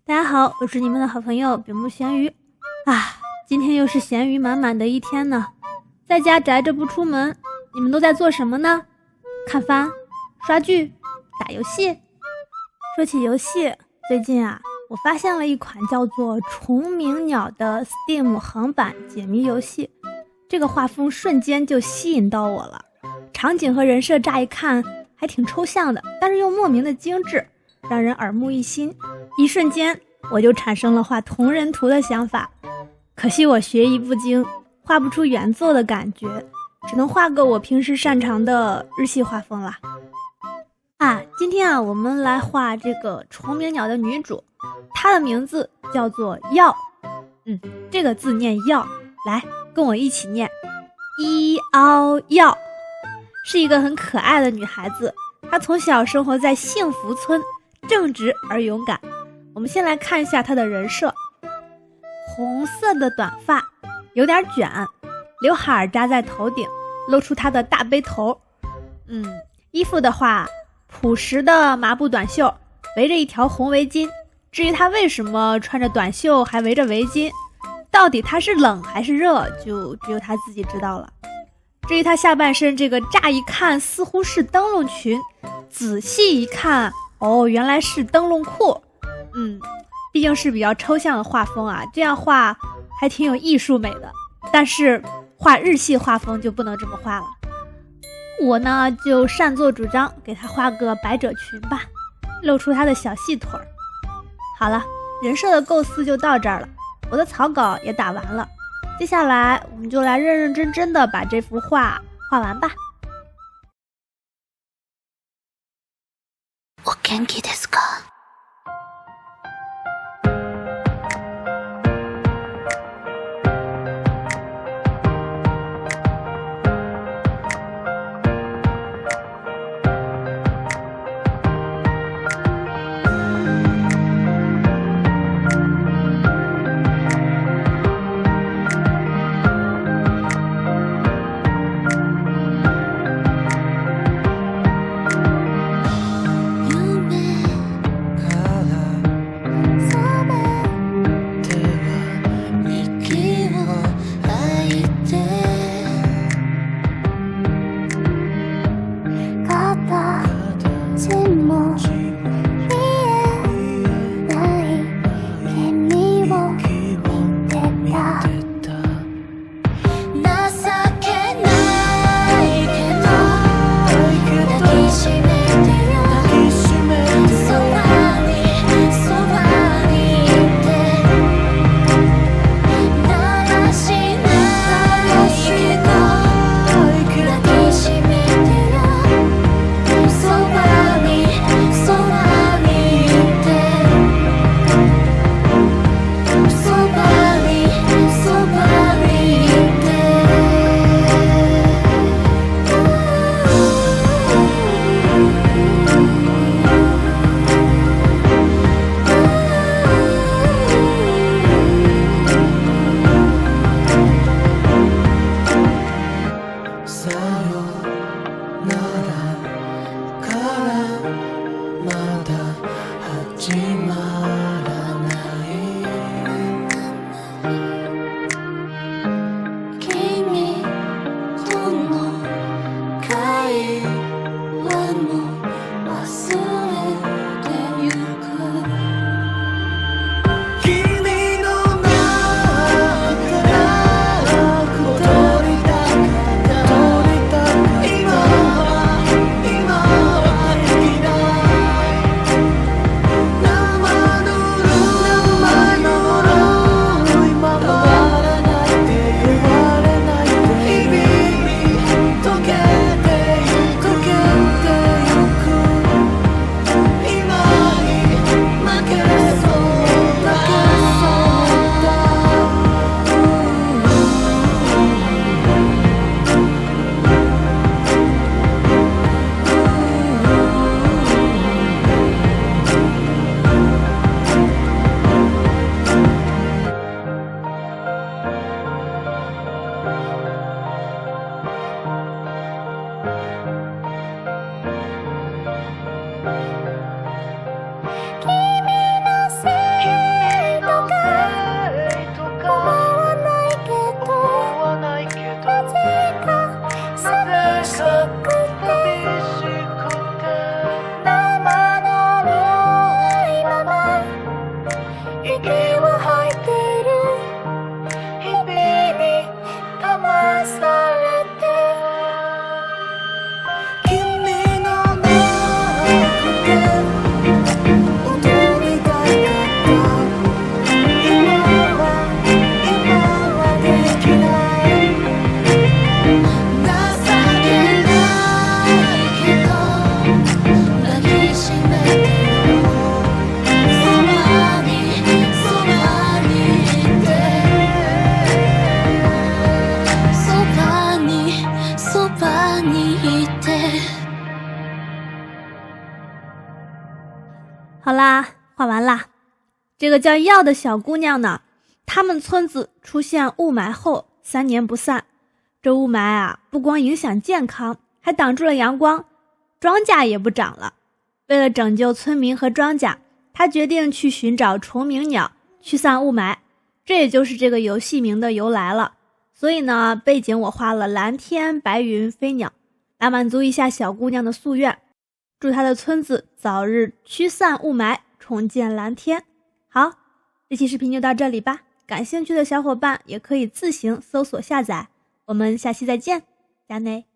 大家好，我是你们的好朋友比目咸鱼啊！今天又是咸鱼满满的一天呢，在家宅着不出门，你们都在做什么呢？看番、刷剧、打游戏。说起游戏，最近我发现了一款叫做《虫鸣鸟》的 Steam 横版解谜游戏，这个画风瞬间就吸引到我了。场景和人设乍一看还挺抽象的，但是又莫名的精致，让人耳目一新。一瞬间我就产生了画同人图的想法，可惜我学艺不精，画不出原作的感觉，只能画个我平时擅长的日系画风啦。今天我们来画这个虫鸣鸟的女主，她的名字叫做耀。这个字念耀，来跟我一起念一凹耀。是一个很可爱的女孩子，她从小生活在幸福村，正直而勇敢。我们先来看一下她的人设，红色的短发，有点卷，刘海扎在头顶，露出她的大背头。衣服的话，朴实的麻布短袖，围着一条红围巾。至于她为什么穿着短袖还围着围巾，到底她是冷还是热，就只有她自己知道了。至于她下半身这个乍一看似乎是灯笼裙，仔细一看，原来是灯笼裤。毕竟是比较抽象的画风这样画还挺有艺术美的。但是画日系画风就不能这么画了。我呢就擅作主张，给她画个百褶裙吧，露出她的小细腿。好了，人设的构思就到这儿了，我的草稿也打完了。接下来我们就来认认真真的把这幅画画完吧。お元気ですか？夢画完啦。这个叫耀的小姑娘呢，他们村子出现雾霾后3年不散。这雾霾啊，不光影响健康，还挡住了阳光，庄稼也不长了。为了拯救村民和庄稼，她决定去寻找虫鸣鸟，驱散雾霾。这也就是这个游戏名的由来了。所以呢，背景我画了蓝天白云飞鸟，来满足一下小姑娘的夙愿，祝她的村子早日驱散雾霾，重见蓝天。好，这期视频就到这里吧，感兴趣的小伙伴也可以自行搜索下载。我们下期再见，加内。